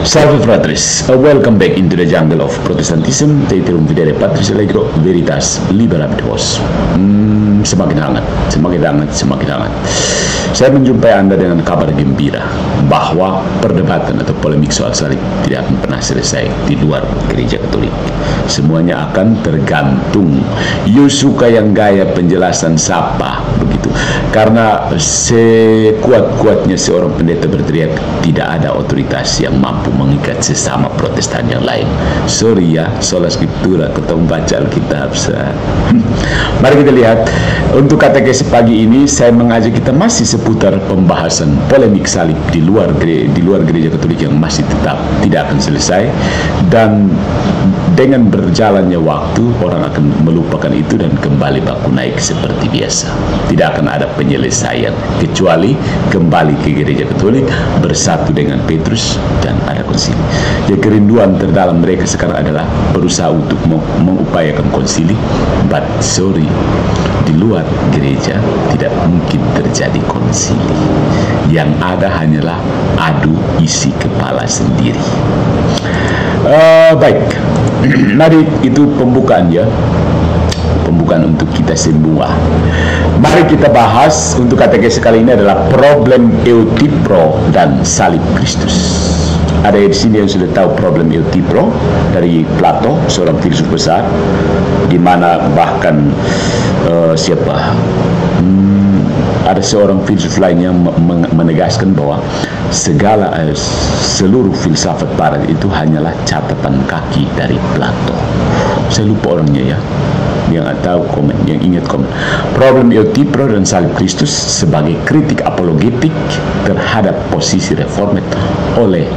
Salve fratres, welcome back into the jungle of Protestantism. Teiterum videre Patris Allegro, Veritas Liberabit Vos. Semakin hangat, semakin hangat, semakin hangat. Saya menjumpai Anda dengan kabar gembira bahwa perdebatan atau polemik soal salib tidak akan pernah selesai di luar gereja Katolik. Semuanya akan tergantung. You suka yang gaya penjelasan siapa begitu. Karena sekuat-kuatnya seorang pendeta berteriak, tidak ada otoritas yang mampu mengikat sesama Protestan yang lain. Sorry ya, sola scriptura, kita membaca Alkitab. Mari kita lihat. Untuk katekesi pagi ini saya mengajak kita masih seputar pembahasan polemik salib di luar gereja Katolik yang masih tetap tidak akan selesai, dan dengan berjalannya waktu orang akan melupakan itu dan kembali baku naik seperti biasa. Tidak akan ada penyelesaian kecuali kembali ke gereja Katolik bersatu dengan Petrus dan ada konsili. Jadi kerinduan terdalam mereka sekarang adalah berusaha untuk mengupayakan konsili, but sorry, di luar gereja tidak mungkin terjadi konsili. Yang ada hanyalah adu isi kepala sendiri. Baik, mari itu pembukaan ya. Pembukaan untuk kita semua. Mari kita bahas untuk katekesi kali ini adalah problem Euthyphro dan salib Kristus. Ada di sini yang sudah tahu problem Euthyphro dari Plato, seorang filsuf besar, di mana bahkan ada seorang filsuf lain yang menegaskan bahwa seluruh filsafat barat itu hanyalah catatan kaki dari Plato. Saya lupa orangnya ya, yang tahu komen, yang ingat komen. Problem Euthyphro dan salib Kristus sebagai kritik apologetik terhadap posisi reformat oleh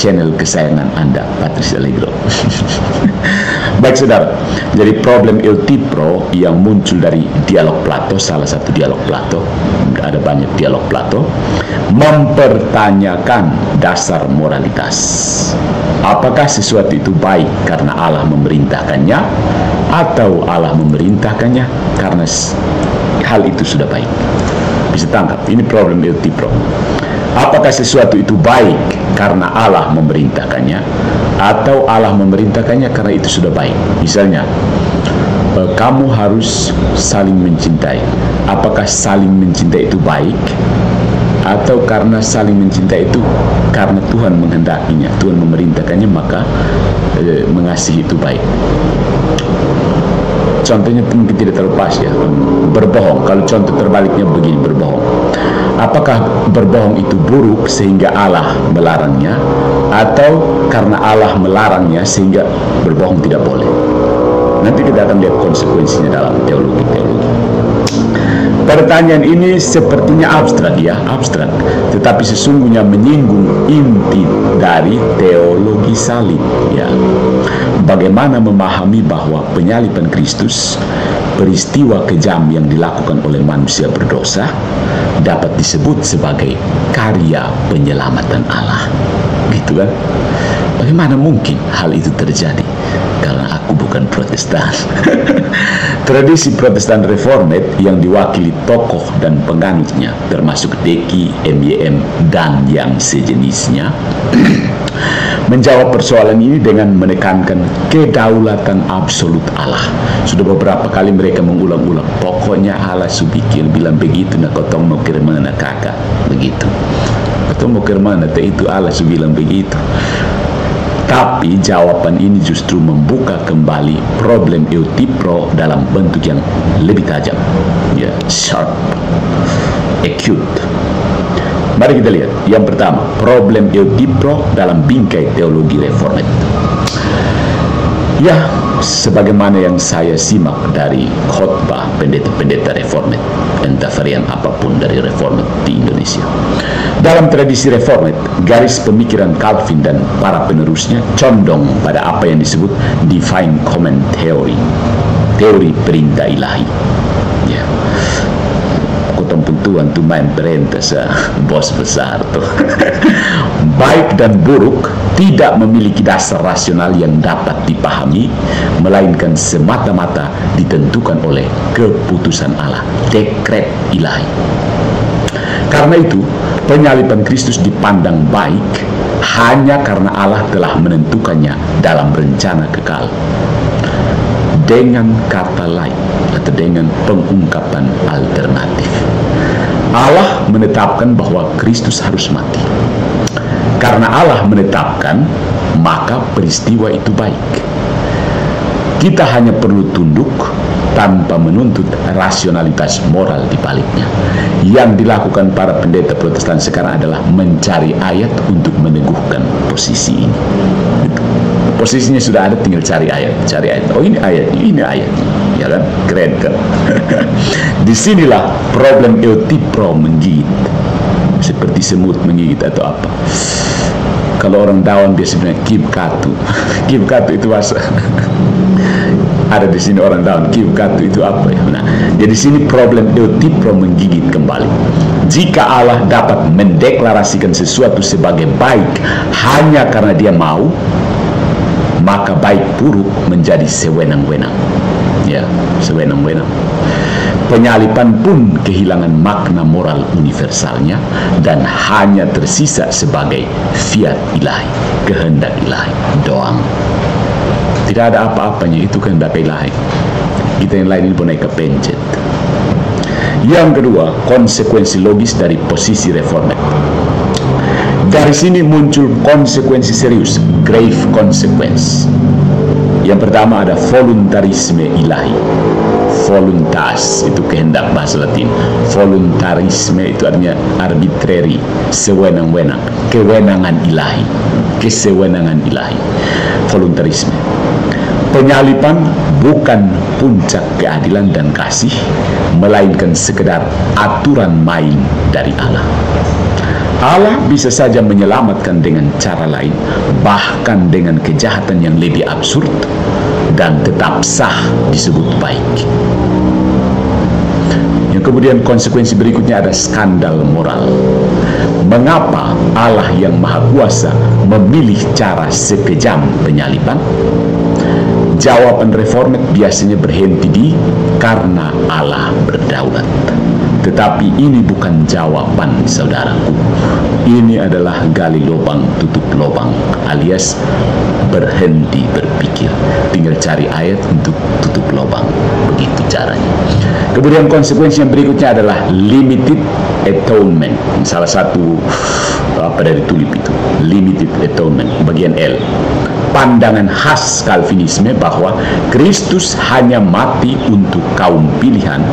channel kesayangan Anda, Patris Allegro. Baik saudara, jadi problem Euthyphro yang muncul dari dialog Plato, salah satu dialog Plato, ada banyak dialog Plato, mempertanyakan dasar moralitas. Apakah sesuatu itu baik karena Allah memerintahkannya, atau Allah memerintahkannya karena hal itu sudah baik? Bisa tangkap, ini problem Euthyphro. Apakah sesuatu itu baik karena Allah memerintahkannya, atau Allah memerintahkannya karena itu sudah baik? Misalnya, kamu harus saling mencintai. Apakah saling mencintai itu baik, atau karena saling mencintai itu karena Tuhan menghendakinya, Tuhan memerintahkannya, maka mengasihi itu baik? Contohnya mungkin tidak terlepas ya, berbohong. Kalau contoh terbaliknya begini, berbohong. Apakah berbohong itu buruk sehingga Allah melarangnya, atau karena Allah melarangnya sehingga berbohong tidak boleh? Nanti kita akan lihat konsekuensinya dalam teologi. Pertanyaan ini sepertinya abstrak ya, abstrak, tetapi sesungguhnya menyinggung inti dari teologi salib ya. Bagaimana memahami bahwa penyaliban Kristus, peristiwa kejam yang dilakukan oleh manusia berdosa, dapat disebut sebagai karya penyelamatan Allah, gitu kan? Bagaimana mungkin hal itu terjadi? Karena aku bukan Protestan. Tradisi Protestan Reformed yang diwakili tokoh dan penganutnya, termasuk Deki, MYM, dan yang sejenisnya, menjawab persoalan ini dengan menekankan kedaulatan absolut Allah. Sudah beberapa kali mereka mengulang-ulang, pokoknya Allah subikir bilang begitu, nak kotong mau ke mana kakak, begitu. Kotong mau ke mana, itu Allah bilang begitu. Tapi jawaban ini justru membuka kembali problem Euthyphro dalam bentuk yang lebih tajam, ya, sharp, acute. Mari kita lihat. Yang pertama, problem Euthyphro dalam bingkai teologi reformat. Ya, sebagaimana yang saya simak dari khotbah pendeta-pendeta reformat, entah varian apapun dari reformat di Indonesia. Dalam tradisi reformat, garis pemikiran Calvin dan para penerusnya condong pada apa yang disebut divine command theory, teori perintah ilahi. Ya, kotong Tuhan tuh main perintah bos besar tuh. Baik dan buruk tidak memiliki dasar rasional yang dapat dipahami, melainkan semata-mata ditentukan oleh keputusan Allah, dekret ilahi. Karena itu, penyaliban Kristus dipandang baik hanya karena Allah telah menentukannya dalam rencana kekal. Dengan kata lain atau dengan pengungkapan alternatif, Allah menetapkan bahwa Kristus harus mati. Karena Allah menetapkan, maka peristiwa itu baik. Kita hanya perlu tunduk tanpa menuntut rasionalitas moral di baliknya. Yang dilakukan para pendeta Protestan sekarang adalah mencari ayat untuk meneguhkan posisi ini. Posisinya sudah ada, tinggal cari ayat. Oh, ini ayatnya, ya kan? Keren kan? Disinilah problem eutipro menggigit, seperti semut menggigit atau apa. Kalau orang dawan biasanya kib katu. Kib katu itu bahasa. Ada di sini orang dawan, kib katu itu apa ya? Nah, jadi sini problem eutipro menggigit kembali. Jika Allah dapat mendeklarasikan sesuatu sebagai baik hanya karena dia mau, maka baik buruk menjadi sewenang-wenang. Ya, sewenang-wenang. Penyalipan pun kehilangan makna moral universalnya dan hanya tersisa sebagai fiat ilahi, kehendak ilahi doang. Tidak ada apa-apanya, itu kehendak ilahi. Kita yang lain ini boneka pencet. Yang kedua, konsekuensi logis dari posisi reformat. Dari sini muncul konsekuensi serius, grave consequence. Yang pertama ada voluntarisme ilahi. Voluntas itu kehendak bahasa Latin. Voluntarisme itu artinya arbitrary, sewenang-wenang, kewenangan ilahi, kesewenangan ilahi. Voluntarisme. Penyalipan bukan puncak keadilan dan kasih, melainkan sekedar aturan main dari Allah. Allah bisa saja menyelamatkan dengan cara lain, bahkan dengan kejahatan yang lebih absurd, dan tetap sah disebut baik. Yang kemudian konsekuensi berikutnya ada skandal moral. Mengapa Allah yang Maha Kuasa memilih cara sekejam penyalipan? Jawaban reformat biasanya berhenti di karena Allah berdaulat. Tetapi ini bukan jawaban, saudaraku. Ini adalah gali lubang tutup lubang, alias berhenti berpikir. Tinggal cari ayat untuk tutup lubang. Begitu caranya. Kemudian konsekuensi yang berikutnya adalah limited atonement. Salah satu dari tulip itu, limited atonement, bagian L. Pandangan khas Calvinisme bahwa Kristus hanya mati untuk kaum pilihan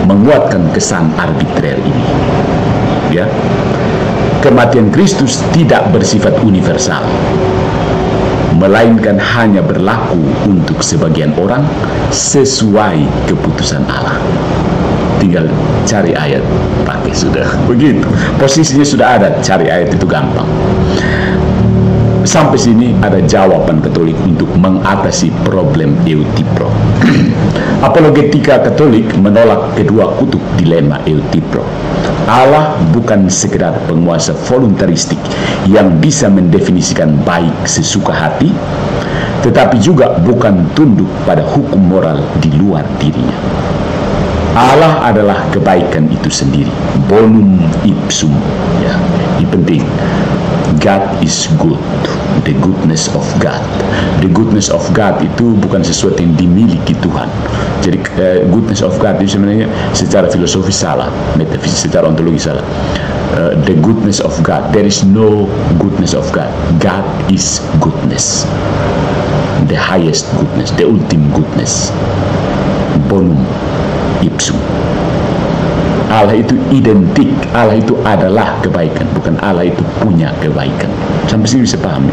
menguatkan kesan arbitrer ini. Ya, kematian Kristus tidak bersifat universal, melainkan hanya berlaku untuk sebagian orang sesuai keputusan Allah. Tinggal cari ayat, pakai sudah. Begitu, posisinya sudah ada, cari ayat itu gampang. Sampai sini ada jawaban Katolik untuk mengatasi problem eutipro. Apologetika Katolik menolak kedua kutub dilema eutipro. Allah bukan sekedar penguasa voluntaristik yang bisa mendefinisikan baik sesuka hati, tetapi juga bukan tunduk pada hukum moral di luar dirinya. Allah adalah kebaikan itu sendiri, bonum ipsum. Ya, ini penting. God is good, the goodness of God. The goodness of God itu bukan sesuatu yang dimiliki Tuhan. Jadi goodness of God itu sebenarnya secara filosofis salah, metafisik secara ontologi salah. The goodness of God, there is no goodness of God. God is goodness, the highest goodness, the ultimate goodness. Bonum ipsum. Allah itu identik, Allah itu adalah kebaikan, bukan Allah itu punya kebaikan. Sampai sini bisa paham.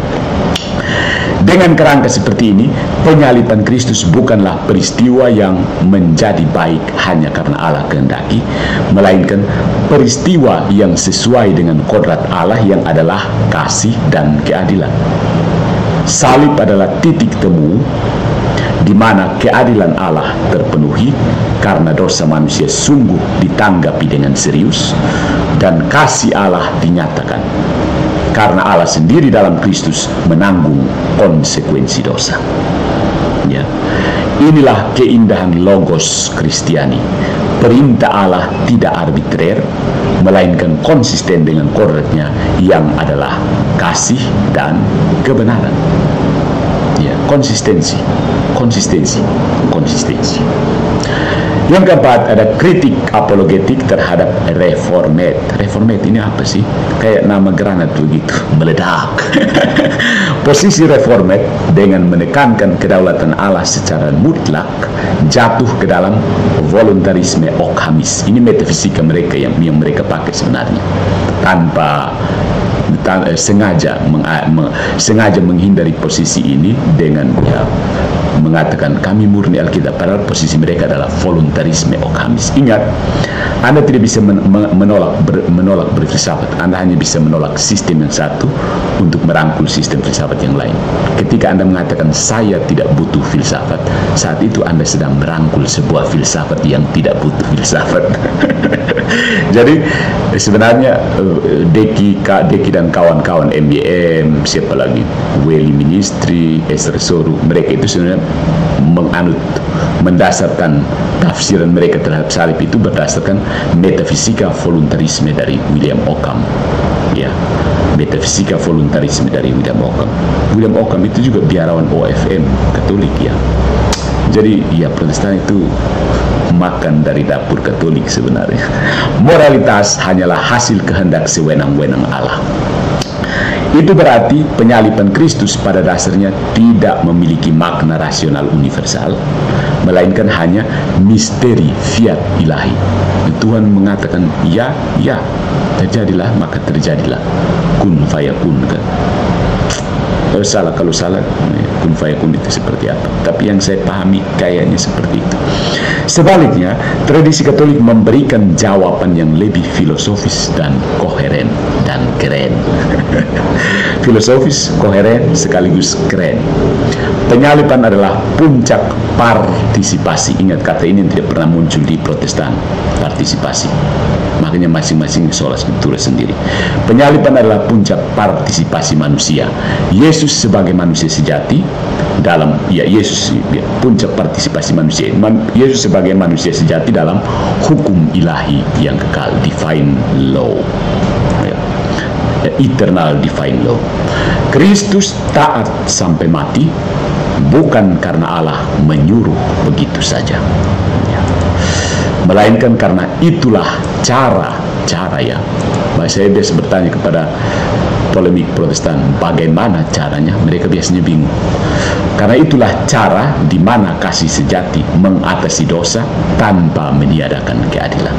Dengan kerangka seperti ini, penyalipan Kristus bukanlah peristiwa yang menjadi baik hanya karena Allah kehendaki, melainkan peristiwa yang sesuai dengan kodrat Allah yang adalah kasih dan keadilan. Salib adalah titik temu di mana keadilan Allah terpenuhi karena dosa manusia sungguh ditanggapi dengan serius, dan kasih Allah dinyatakan karena Allah sendiri dalam Kristus menanggung konsekuensi dosa. Ya, inilah keindahan logos Kristiani, perintah Allah tidak arbitrer, melainkan konsisten dengan kodratnya yang adalah kasih dan kebenaran. Ya, konsistensi. Yang keempat, ada kritik apologetik terhadap reformat. Reformat ini apa sih? Kayak nama granat begitu, meledak. Posisi reformat dengan menekankan kedaulatan Allah secara mutlak jatuh ke dalam voluntarisme Okhamis. Ini metafisika mereka yang mereka pakai sebenarnya, tanpa sengaja menghindari posisi ini dengan mengatakan kami murni Alkitab, padahal posisi mereka adalah voluntarisme Okhamis. Ingat, Anda tidak bisa menolak berfilsafat. Anda hanya bisa menolak sistem yang satu untuk merangkul sistem filsafat yang lain. Ketika Anda mengatakan saya tidak butuh filsafat, saat itu Anda sedang merangkul sebuah filsafat yang tidak butuh filsafat. Jadi sebenarnya Deki dan kawan-kawan MBM, siapa lagi, Weli Ministry, Esther Soru, mereka itu sebenarnya mendasarkan tafsiran mereka terhadap salib itu berdasarkan metafisika voluntarisme dari William Ockham. Ya, metafisika voluntarisme dari William Ockham. William Ockham itu juga biarawan OFM Katolik ya. Jadi ya, Protestan itu makan dari dapur Katolik sebenarnya. Moralitas hanyalah hasil kehendak sewenang-wenang Allah. Itu berarti penyaliban Kristus pada dasarnya tidak memiliki makna rasional universal, melainkan hanya misteri fiat ilahi. Tuhan mengatakan ya, ya, terjadilah maka terjadilah, kun fayakun kan. Kalau salah kun fayakun itu seperti apa, tapi yang saya pahami kayaknya seperti itu. Sebaliknya, tradisi Katolik memberikan jawaban yang lebih filosofis dan koheren dan keren. Filosofis, koheren, sekaligus keren. Penyaliban adalah puncak partisipasi. Ingat, kata ini tidak pernah muncul di Protestan, partisipasi. Makanya masing-masing sola scriptura sendiri. Penyaliban adalah puncak partisipasi manusia. Yesus sebagai manusia sejati dalam puncak partisipasi manusia. Yesus sebagai manusia sejati dalam hukum ilahi yang kekal, divine law, eternal divine law. Kristus taat sampai mati bukan karena Allah menyuruh begitu saja, melainkan karena itulah cara ya. Saya biasa bertanya kepada polemik Protestan, bagaimana caranya? Mereka biasanya bingung. Karena itulah cara di mana kasih sejati mengatasi dosa tanpa meniadakan keadilan.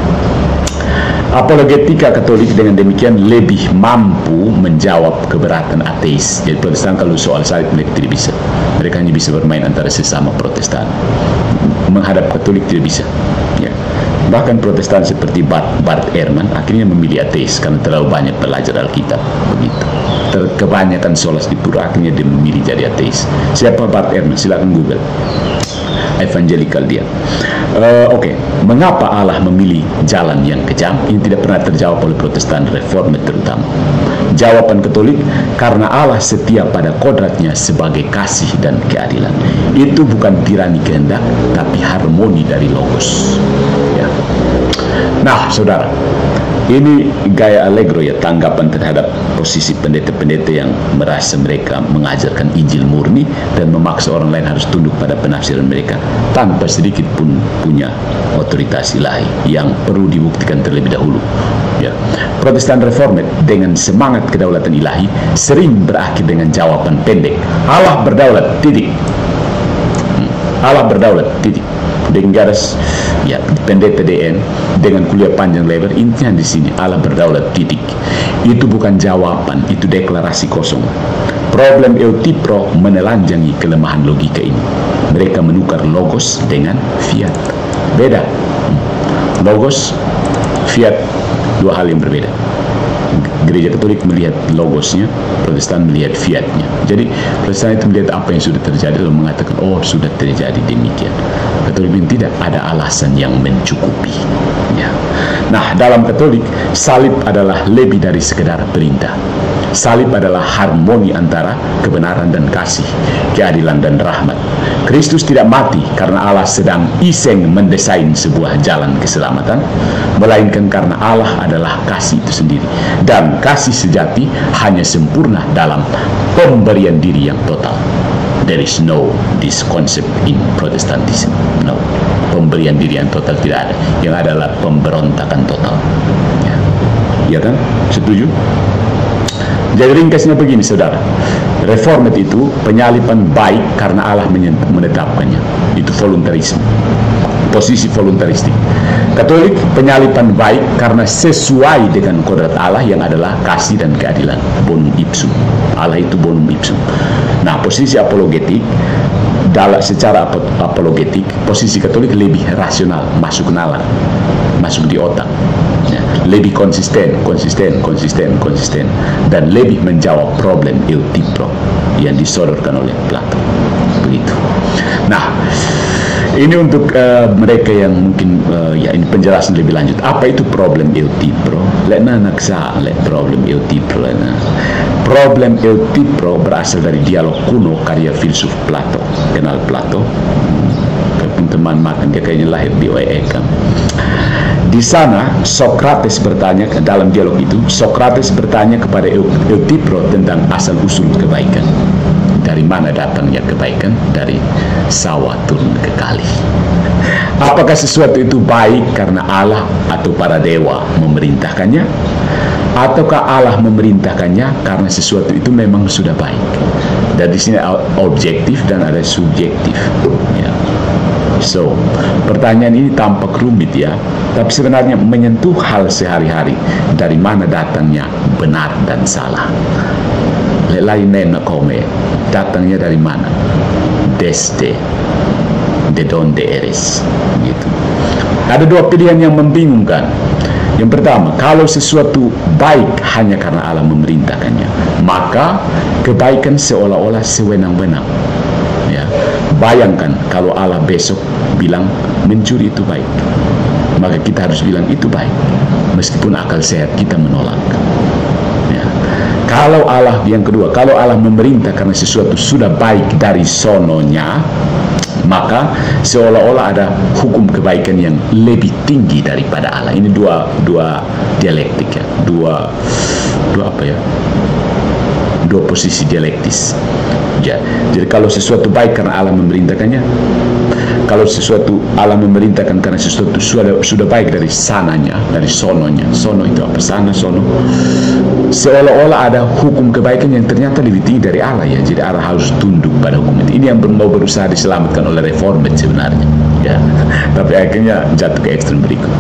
Apologetika Katolik dengan demikian lebih mampu menjawab keberatan ateis. Jadi Protestan kalau soal salib mereka tidak bisa. Mereka hanya bisa bermain antara sesama Protestan. Menghadap Katolik tidak bisa. Ya. Bahkan Protestan seperti Bart Ehrman akhirnya memilih ateis karena terlalu banyak belajar Alkitab, begitu. Kebanyakan sola scriptura, akhirnya dia memilih jadi ateis. Siapa Bart Ehrman? Silakan Google. Evangelical dia. Oke. Mengapa Allah memilih jalan yang kejam? Ini tidak pernah terjawab oleh Protestan Reformed terutama. Jawaban Katolik, karena Allah setia pada kodratnya sebagai kasih dan keadilan. Itu bukan tirani kehendak, tapi harmoni dari logos. Ya. Nah, saudara, ini gaya Allegro ya, tanggapan terhadap posisi pendeta-pendeta yang merasa mereka mengajarkan Injil murni dan memaksa orang lain harus tunduk pada penafsiran mereka tanpa sedikit pun punya otoritas ilahi yang perlu dibuktikan terlebih dahulu. Ya. Protestan Reformed dengan semangat kedaulatan ilahi sering berakhir dengan jawaban pendek. Allah berdaulat, titik. Allah berdaulat, titik. Dengan garis ya, pendeta DN dengan kuliah panjang lebar, intinya di sini Allah berdaulat, titik. Itu bukan jawaban, itu deklarasi kosong. Problem Eutipro menelanjangi kelemahan logika ini. Mereka menukar logos dengan fiat. Beda. Logos, fiat, dua hal yang berbeda. Gereja Katolik melihat logosnya, Protestan melihat fiatnya. Jadi Protestan itu melihat apa yang sudah terjadi lalu mengatakan, oh sudah terjadi demikian. Katolik bilang tidak, ada alasan yang mencukupi. Ya. Nah, dalam Katolik, salib adalah lebih dari sekedar perintah. Salib adalah harmoni antara kebenaran dan kasih, keadilan dan rahmat. Kristus tidak mati karena Allah sedang iseng mendesain sebuah jalan keselamatan, melainkan karena Allah adalah kasih itu sendiri. Dan kasih sejati hanya sempurna dalam pemberian diri yang total. There is no this concept in Protestantism. No. Pemberian diri yang total tidak ada. Yang adalah pemberontakan total. Ya kan? Setuju? Jadi ringkasnya begini, saudara. Reformed itu penyalipan baik karena Allah menetapkannya. Itu voluntarisme. Posisi voluntaristik. Katolik penyalipan baik karena sesuai dengan kodrat Allah yang adalah kasih dan keadilan. Bonum ipsum. Allah itu bonum ipsum. Nah, posisi apologetik, secara apologetik, posisi Katolik lebih rasional, masuk nalar, masuk di otak. Ya, lebih konsisten, dan lebih menjawab problem eutipro yang disodorkan oleh Plato. Begitu. Nah, ini untuk mereka yang mungkin ini penjelasan lebih lanjut. Apa itu problem eutipro? Lena naksa problem eutipro. Problem eutipro berasal dari dialog kuno karya filsuf Plato. Kenal Plato? Teman makan dia kayaknya lahir di OEE kan. Di sana Sokrates bertanya, dalam dialog itu Sokrates bertanya kepada Eutipro tentang asal usul kebaikan. Dari mana datangnya kebaikan? Dari sawah turun ke kali. Apakah sesuatu itu baik karena Allah atau para dewa memerintahkannya? Ataukah Allah memerintahkannya karena sesuatu itu memang sudah baik? Dan di sini objektif dan ada subjektif. Ya. So, pertanyaan ini tampak rumit ya, tapi sebenarnya menyentuh hal sehari-hari. Dari mana datangnya benar dan salah? Lain kome, datangnya dari mana? Desde, de donde eres, gitu. Ada dua pilihan yang membingungkan. Yang pertama, kalau sesuatu baik hanya karena Allah memerintahkannya, maka kebaikan seolah-olah sewenang-wenang. Ya. Bayangkan kalau Allah besok bilang mencuri itu baik, maka kita harus bilang itu baik, meskipun akal sehat kita menolak. Ya. Kalau Allah, yang kedua, kalau Allah memerintah karena sesuatu sudah baik dari sononya, maka seolah-olah ada hukum kebaikan yang lebih tinggi daripada Allah. Ini dua dialektik ya, dua posisi dialektis. Ya, jadi kalau sesuatu baik karena Allah memerintahkannya, kalau sesuatu Allah memerintahkan karena sesuatu sudah baik dari sananya, dari sononya. Sono itu apa? Sana, sono. Seolah-olah ada hukum kebaikan yang ternyata lebih tinggi dari Allah ya. Jadi Allah harus tunduk pada hukum itu. Ini yang mau berusaha diselamatkan oleh reformed sebenarnya. Ya, tapi akhirnya jatuh ke ekstrem berikut.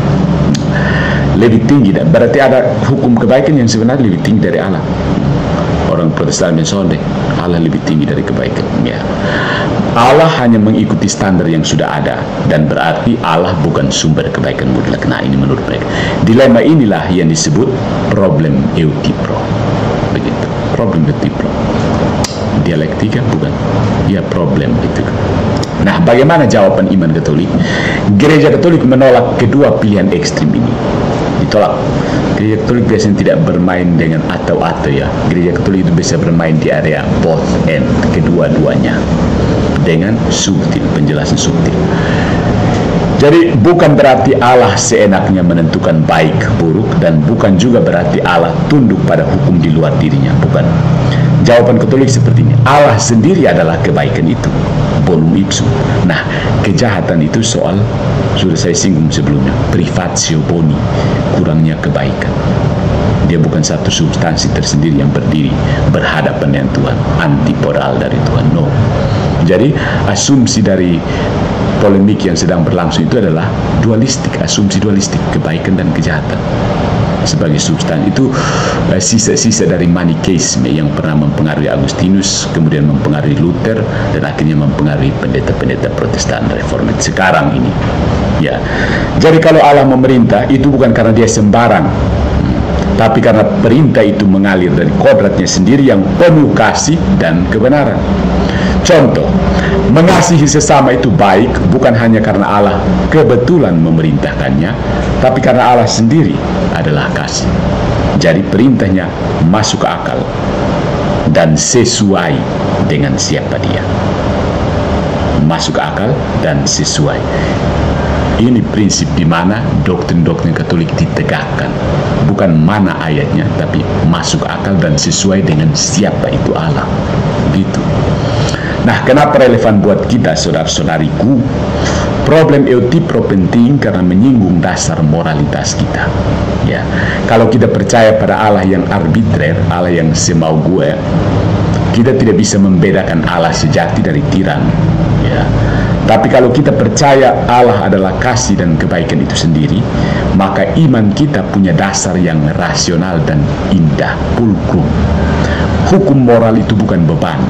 Lebih tinggi, berarti ada hukum kebaikan yang sebenarnya lebih tinggi dari Allah. Orang Protestan mensonde Allah lebih tinggi dari kebaikan. Ya. Allah hanya mengikuti standar yang sudah ada, dan berarti Allah bukan sumber kebaikan mutlak. Nah, ini menurut mereka. Dilema inilah yang disebut problem eutipro. Begitu. Problem eutipro. Dialektika bukan? Ya, problem itu. Nah, bagaimana jawaban iman Katolik? Gereja Katolik menolak kedua pilihan ekstrim ini. Ditolak. Gereja Katolik biasanya tidak bermain dengan atau-atau ya. Gereja Katolik itu bisa bermain di area both and, kedua-duanya, dengan subtil, penjelasan subtil. Jadi bukan berarti Allah seenaknya menentukan baik buruk, dan bukan juga berarti Allah tunduk pada hukum di luar dirinya, bukan. Jawaban Katolik seperti ini. Allah sendiri adalah kebaikan itu, bonum ipsum. Nah, kejahatan itu soal, sudah saya singgung sebelumnya, privatio boni, kurangnya kebaikan. Dia bukan satu substansi tersendiri yang berdiri berhadapan dengan Tuhan, antipodal dari Tuhan. No. Jadi asumsi dari polemik yang sedang berlangsung itu adalah dualistik, asumsi dualistik, kebaikan dan kejahatan sebagai substansi. Itu sisa-sisa dari Manikeisme yang pernah mempengaruhi Agustinus, kemudian mempengaruhi Luther, dan akhirnya mempengaruhi pendeta-pendeta Protestan Reformed sekarang ini. Ya, jadi kalau Allah memerintah itu bukan karena dia sembarang, tapi karena perintah itu mengalir dari kodratnya sendiri yang penuh kasih dan kebenaran. Contoh, mengasihi sesama itu baik bukan hanya karena Allah kebetulan memerintahkannya, tapi karena Allah sendiri adalah kasih. Jadi perintahnya masuk akal dan sesuai dengan siapa dia. Masuk akal dan sesuai. Ini prinsip di mana doktrin-doktrin Katolik ditegakkan. Bukan mana ayatnya, tapi masuk akal dan sesuai dengan siapa itu Allah. Begitu. Nah, kenapa relevan buat kita, saudara-saudariku? Problem eutipro penting karena menyinggung dasar moralitas kita. Ya, kalau kita percaya pada Allah yang arbitrer, Allah yang semau gue, kita tidak bisa membedakan Allah sejati dari tiran. Ya. Tapi kalau kita percaya Allah adalah kasih dan kebaikan itu sendiri, maka iman kita punya dasar yang rasional dan indah, fulcrum. Hukum moral itu bukan beban,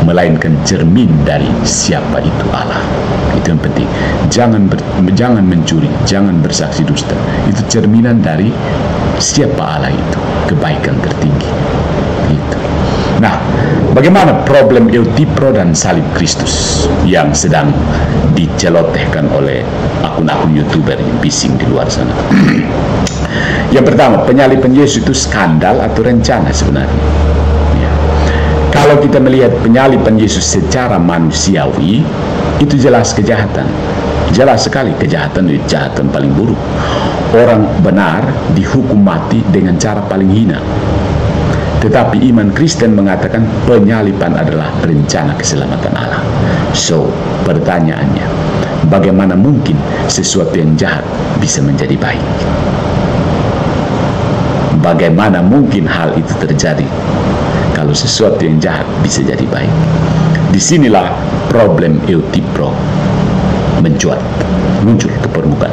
melainkan cermin dari siapa itu Allah. Itu yang penting. Jangan mencuri, jangan bersaksi dusta. Itu cerminan dari siapa Allah itu, kebaikan tertinggi. Itu. Nah, bagaimana problem eutipro dan salib Kristus yang sedang dicelotehkan oleh akun-akun YouTuber yang bising di luar sana? Yang pertama, penyaliban Yesus itu skandal atau rencana sebenarnya. Ya. Kalau kita melihat penyaliban Yesus secara manusiawi, itu jelas kejahatan. Jelas sekali kejahatan itu kejahatan paling buruk. Orang benar dihukum mati dengan cara paling hina. Tetapi iman Kristen mengatakan penyaliban adalah rencana keselamatan Allah. So, pertanyaannya, bagaimana mungkin sesuatu yang jahat bisa menjadi baik? Bagaimana mungkin hal itu terjadi kalau sesuatu yang jahat bisa jadi baik? Disinilah problem eutipro muncul ke permukaan.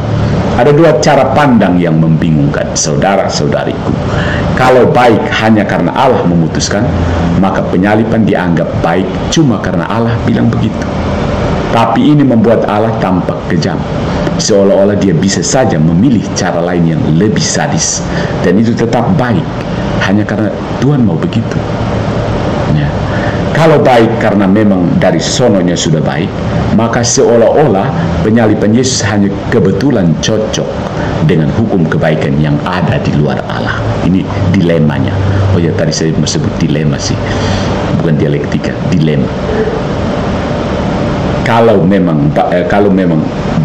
Ada dua cara pandang yang membingungkan, saudara-saudariku. Kalau baik hanya karena Allah memutuskan, maka penyaliban dianggap baik cuma karena Allah bilang begitu. Tapi ini membuat Allah tampak kejam, seolah-olah dia bisa saja memilih cara lain yang lebih sadis, dan itu tetap baik hanya karena Tuhan mau begitu. Ya. Kalau baik karena memang dari sononya sudah baik, maka seolah-olah penyaliban Yesus hanya kebetulan cocok dengan hukum kebaikan yang ada di luar Allah. Ini dilemanya. Oh ya, tadi saya sebut dilema sih, bukan dialektika, dilema. Kalau memang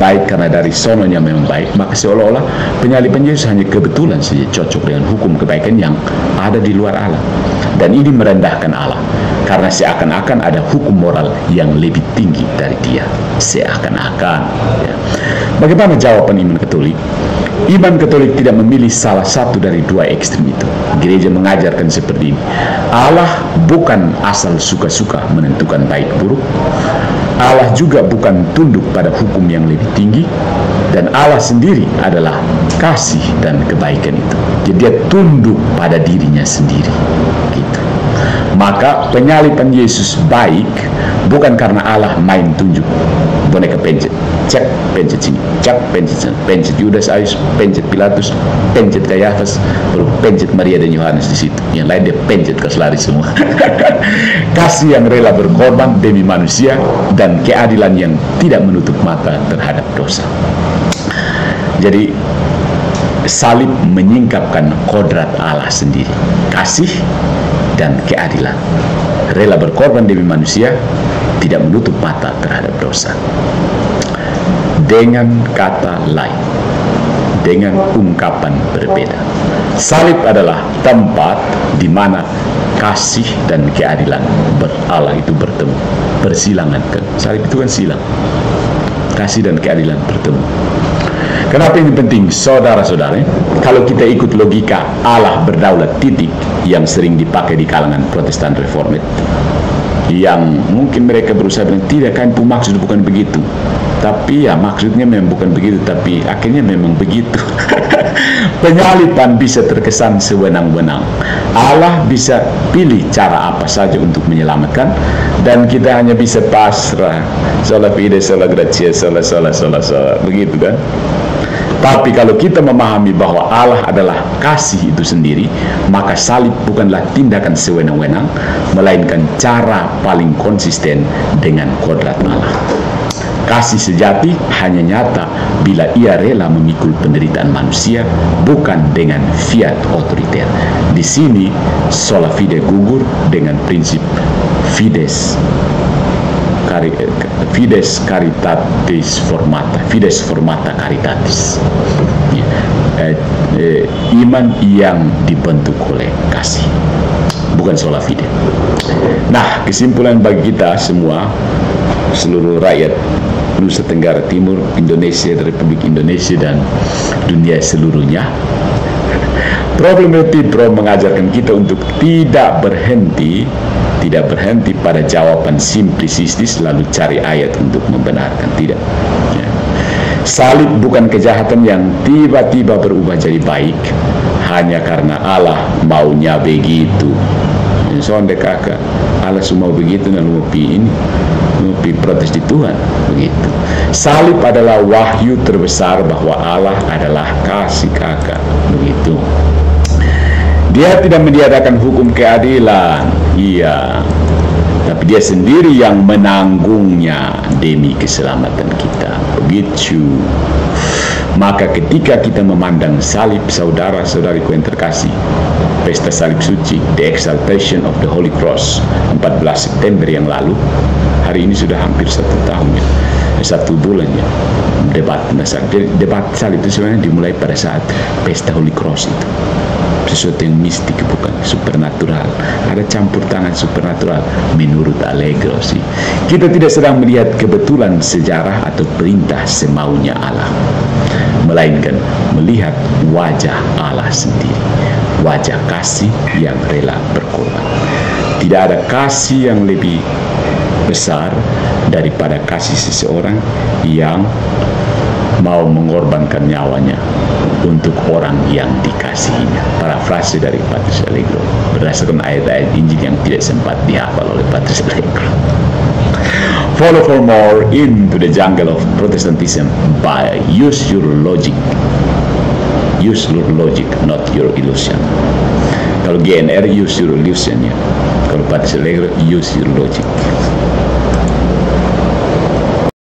baik karena dari sononya memang baik, maka seolah-olah penyaliban Yesus hanya kebetulan saja cocok dengan hukum kebaikan yang ada di luar Allah. Dan ini merendahkan Allah, karena seakan-akan ada hukum moral yang lebih tinggi dari dia. Seakan-akan. Ya. Bagaimana jawaban iman Katolik? Iman Katolik tidak memilih salah satu dari dua ekstrem itu. Gereja mengajarkan seperti ini. Allah bukan asal suka-suka menentukan baik buruk. Allah juga bukan tunduk pada hukum yang lebih tinggi, dan Allah sendiri adalah kasih dan kebaikan itu. Jadi dia tunduk pada dirinya sendiri. Gitu. Maka penyaliban Yesus baik bukan karena Allah main tunjuk boneka pencet, cek pencet sini, cek pencet sana, pencet Yudas, Ayus, pencet Pilatus, pencet Kayafas, lalu pencet Maria dan Yohanes di situ. Yang lain dia pencet ke lari semua. Kasih yang rela berkorban demi manusia dan keadilan yang tidak menutup mata terhadap dosa. Jadi salib menyingkapkan kodrat Allah sendiri, kasih dan keadilan. Rela berkorban demi manusia, tidak menutup mata terhadap dosa. Dengan kata lain, dengan ungkapan berbeda, salib adalah tempat di mana kasih dan keadilan Allah itu bertemu, bersilangan kan. Salib itu kan silang. Kasih dan keadilan bertemu. Kenapa ini penting, saudara-saudara? Kalau kita ikut logika Allah berdaulat titik yang sering dipakai di kalangan Protestan Reformed, yang mungkin mereka berusaha bilang tidak kan maksud bukan begitu, tapi ya maksudnya memang bukan begitu, tapi akhirnya memang begitu. Penyaliban bisa terkesan sewenang-wenang. Allah bisa pilih cara apa saja untuk menyelamatkan, dan kita hanya bisa pasrah. Sola fide, sola gratia, sola, begitu kan? Tapi kalau kita memahami bahwa Allah adalah kasih itu sendiri, maka salib bukanlah tindakan sewenang-wenang, melainkan cara paling konsisten dengan kodrat Allah. Kasih sejati hanya nyata bila ia rela memikul penderitaan manusia, bukan dengan fiat otoriter. Di sini sola fide gugur dengan prinsip fides caritatis formata, fides formata caritatis. Iman yang dibentuk oleh kasih, bukan sola fide. Nah, kesimpulan bagi kita semua, seluruh rakyat Nusa Tenggara Timur, Indonesia, Republik Indonesia, dan dunia seluruhnya, Problem Healthy Pro mengajarkan kita untuk tidak berhenti pada jawaban simplistis lalu cari ayat untuk membenarkan. Tidak. Ya. Salib bukan kejahatan yang tiba-tiba berubah jadi baik hanya karena Allah maunya begitu. Sonde kakak, Allah semua begitu dan mau protes di Tuhan begitu. Salib adalah wahyu terbesar bahwa Allah adalah kasih kakak begitu. Dia tidak meniadakan hukum keadilan, iya, tapi dia sendiri yang menanggungnya demi keselamatan kita begitu. Maka ketika kita memandang salib, saudara-saudariku yang terkasih, pesta salib suci, the exaltation of the Holy Cross, 14 September yang lalu, hari ini sudah hampir 1 tahun ya, 1 bulan ya, debat salib itu sebenarnya dimulai pada saat pesta Holy Cross itu. Sesuatu yang mistik, bukan supernatural, ada campur tangan supernatural menurut Allegro sih. Kita tidak sedang melihat kebetulan sejarah atau perintah semaunya Allah, melainkan melihat wajah Allah sendiri, wajah kasih yang rela berkorban. Tidak ada kasih yang lebih besar daripada kasih seseorang yang mau mengorbankan nyawanya untuk orang yang dikasihinya. Parafrase dari Patrice Allegro berdasarkan ayat-ayat Injil yang tidak sempat dihafal oleh Patrice Allegro. Follow for more into the jungle of Protestantism by use your logic. Use your logic, not your illusion. Kalau GNR use your illusion ya. Kalau Patrice Allegro use your logic.